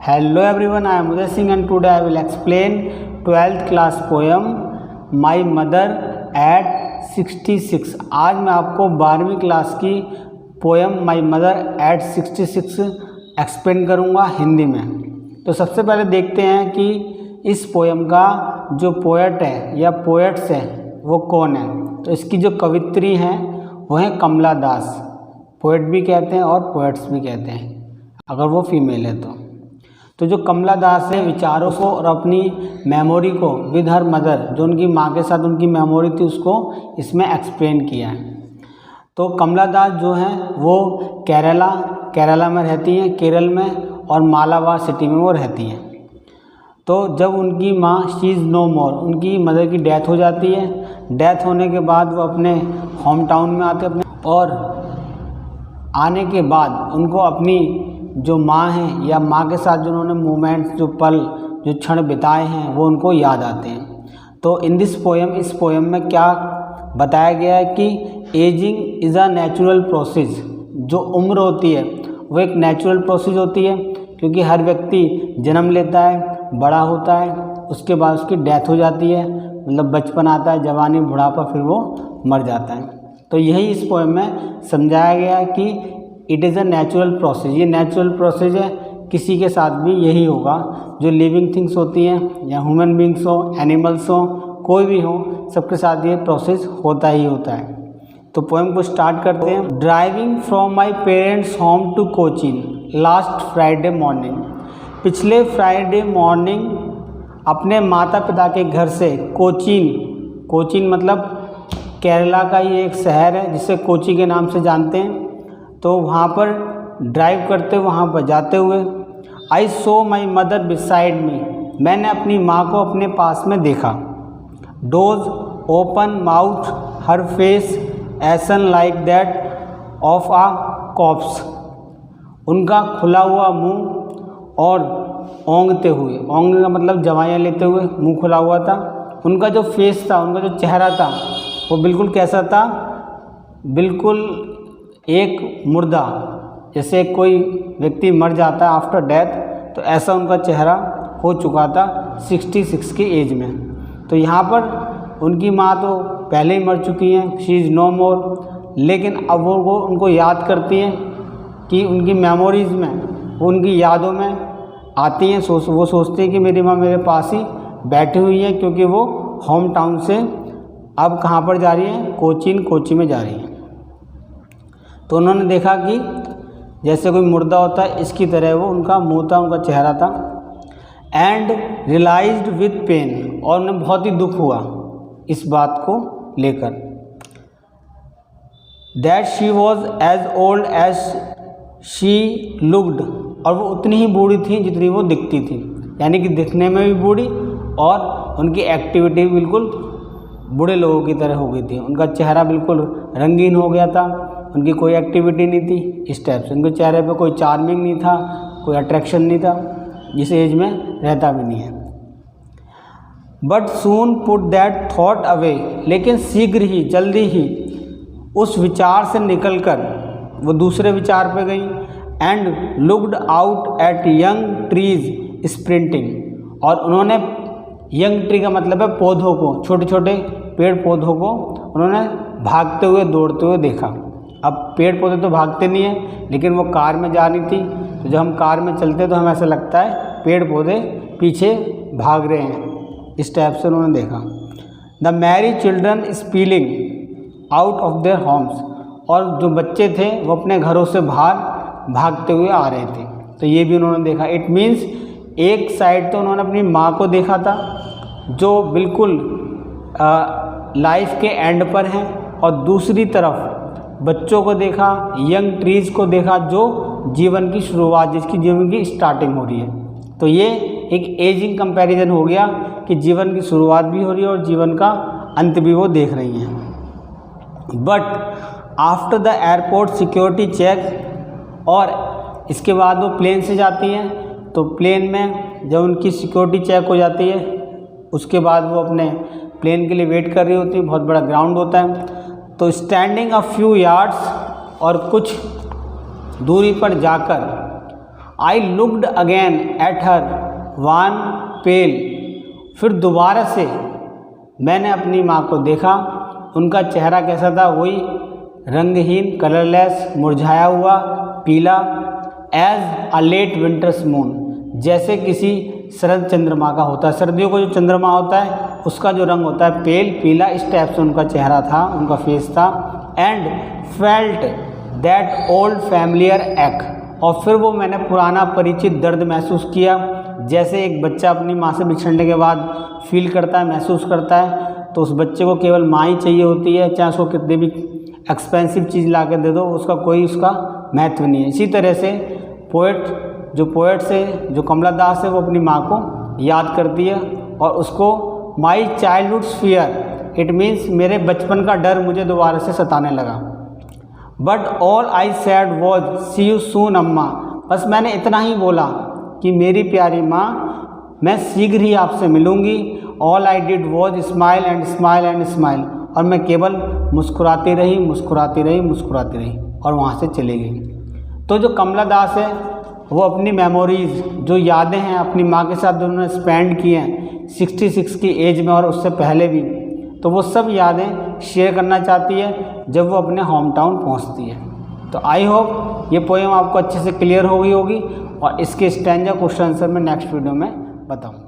Hello everyone, I am Uday Singh and today I will explain 12th class poem My Mother at 66। आज मैं आपको 12वीं class की poem my mother eight 66 explain करूँगा हिंदी में। तो सबसे पहले देखते हैं कि इस पोएम का जो पोएट है या पोएट्स हैं वो कौन है। तो इसकी जो कवित्री हैं वो हैं कमला दास। पोएट भी कहते हैं और पोएट्स भी कहते हैं अगर वो फीमेल है तो जो कमला दास है विचारों को और अपनी मेमोरी को विद हर मदर, जो उनकी माँ के साथ उनकी मेमोरी थी, उसको इसमें एक्सप्लेन किया है। तो कमला दास जो हैं वो केरला में रहती हैं, केरल में, और मालाबार सिटी में वो रहती हैं। तो जब उनकी माँ शी इज़ नो मोर, उनकी मदर की डेथ हो जाती है। डेथ होने के बाद वो अपने होम टाउन में आते अपने, और आने के बाद उनको अपनी जो माँ हैं या माँ के साथ जो उन्होंने मोमेंट्स, जो पल, जो क्षण बिताए हैं वो उनको याद आते हैं। तो इन दिस पोएम, इस पोएम में क्या बताया गया है कि ageing is a natural process. जो उम्र होती है वो एक नेचुरल प्रोसेस होती है, क्योंकि हर व्यक्ति जन्म लेता है, बड़ा होता है, उसके बाद उसकी डेथ हो जाती है, मतलब बचपन आता है, जवानी, बुढ़ापा, फिर वो मर जाता है। तो यही इस पोएम में समझाया गया है कि it is a natural process. ये नेचुरल प्रोसेस है, किसी के साथ भी यही होगा। जो लिविंग थिंग्स होती हैं, या ह्यूमन बींग्स हो, एनिमल्स हो, कोई भी हो, सबके साथ ये प्रोसेस होता ही होता है। तो पोएम को स्टार्ट करते हैं। Driving from my parents home to Cochin last Friday morning. पिछले फ्राइडे मॉर्निंग अपने माता पिता के घर से कोचीन मतलब केरला का ही एक शहर है जिसे कोची के नाम से जानते हैं। तो वहाँ पर ड्राइव करते, वहाँ पर जाते हुए, आई सो माई मदर बिसाइड मी, मैंने अपनी माँ को अपने पास में देखा। Those open mouth her face ashen like that of a corpse, उनका खुला हुआ मुंह और ओंगते हुए, ओंगने का मतलब दवाइयाँ लेते हुए मुंह खुला हुआ था। उनका जो फेस था, उनका जो चेहरा था वो बिल्कुल कैसा था, बिल्कुल एक मुर्दा, जैसे कोई व्यक्ति मर जाता है आफ्टर डेथ, तो ऐसा उनका चेहरा हो चुका था 66 की एज में। तो यहाँ पर उनकी माँ तो पहले ही मर चुकी हैं, शी इज़ नो मोर, लेकिन अब वो उनको याद करती हैं कि उनकी मेमोरीज़ में, वो उनकी यादों में आती हैं। वो सोचती हैं कि मेरी माँ मेरे पास ही बैठी हुई है, क्योंकि वो होम टाउन से अब कहाँ पर जा रही हैं, कोची में जा रही हैं। तो उन्होंने देखा कि जैसे कोई मुर्दा होता है, इसकी तरह वो उनका मुंह था, उनका चेहरा था। एंड रियलाइज्ड विद पेन, और उन्हें बहुत ही दुख हुआ इस बात को लेकर। That she was as old as she looked, और वो उतनी ही बूढ़ी थी जितनी वो दिखती थी, यानी कि दिखने में भी बूढ़ी और उनकी एक्टिविटी बिल्कुल बूढ़े लोगों की तरह हो गई थी। उनका चेहरा बिल्कुल रंगीन हो गया था, उनकी कोई एक्टिविटी नहीं थी इस टाइप से। उनके चेहरे पे कोई चार्मिंग नहीं था, कोई अट्रैक्शन नहीं था, जिस एज में रहता भी नहीं है। But soon put that thought away, लेकिन शीघ्र ही, जल्दी ही उस विचार से निकलकर वो दूसरे विचार पे गई। And looked out at young trees sprinting, और उन्होंने यंग ट्री का मतलब है पौधों को, छोटे छोटे पेड़ पौधों को उन्होंने भागते हुए, दौड़ते हुए देखा। अब पेड़ पौधे तो भागते नहीं हैं, लेकिन वो कार में जा रही थी, तो जब हम कार में चलते तो हमें ऐसा लगता है पेड़ पौधे पीछे भाग रहे हैं, इस टाइप से उन्होंने देखा। The Mary children spilling out of their homes, और जो बच्चे थे वो अपने घरों से बाहर भागते हुए आ रहे थे, तो ये भी उन्होंने देखा। इट मीन्स एक साइड तो उन्होंने अपनी माँ को देखा था जो बिल्कुल लाइफ के एंड पर हैं, और दूसरी तरफ बच्चों को देखा, यंग ट्रीज़ को देखा, जो जीवन की शुरुआत, जिसकी जीवन की स्टार्टिंग हो रही है। तो ये एक एजिंग कंपैरिजन हो गया कि जीवन की शुरुआत भी हो रही है और जीवन का अंत भी वो देख रही हैं। But after the airport security check, और इसके बाद वो प्लेन से जाती हैं, तो प्लेन में जब उनकी सिक्योरिटी चेक हो जाती है, उसके बाद वो अपने प्लेन के लिए वेट कर रही होती है। बहुत बड़ा ग्राउंड होता है। तो स्टैंडिंग अ फ्यू यार्ड्स, और कुछ दूरी पर जाकर I looked again at her wan pale, फिर दोबारा से मैंने अपनी माँ को देखा। उनका चेहरा कैसा था? वही रंगहीन, कलरलेस, मुरझाया हुआ, पीला। As a late winter's moon, जैसे किसी शरद चंद्रमा का होता है, सर्दियों को जो चंद्रमा होता है उसका जो रंग होता है पेल, पीला, इस टाइप से उनका चेहरा था, उनका फेस था। And felt that old familiar एक, और फिर वो मैंने पुराना परिचित दर्द महसूस किया, जैसे एक बच्चा अपनी माँ से बिछड़ने के बाद फील करता है, महसूस करता है। तो उस बच्चे को केवल माँ ही चाहिए होती है, चाहे उसको कितनी भी एक्सपेंसिव चीज़ ला के दे दो, उसका कोई उसका महत्व नहीं है। इसी तरह से पोएट्स है, जो कमला दास है, वो अपनी माँ को याद करती है और उसको my childhood's fear, it means मेरे बचपन का डर मुझे दोबारा से सताने लगा। But all I said was see you soon अम्मा, बस मैंने इतना ही बोला कि मेरी प्यारी माँ, मैं शीघ्र ही आपसे मिलूँगी। All I did was smile and smile and smile, और मैं केवल मुस्कुराती रही, मुस्कुराती रही, मुस्कुराती रही और वहाँ से चली गई। तो जो कमला दास है वो अपनी मेमोरीज़, जो यादें हैं अपनी माँ के साथ जो उन्होंने स्पेंड किए हैं 66 की एज में और उससे पहले भी, तो वो सब यादें शेयर करना चाहती है जब वो अपने होम टाउन पहुँचती है। तो आई होप ये पोएम आपको अच्छे से क्लियर हो गई होगी और इसके स्टैंजा क्वेश्चन आंसर मैं नेक्स्ट वीडियो में बताऊँगा।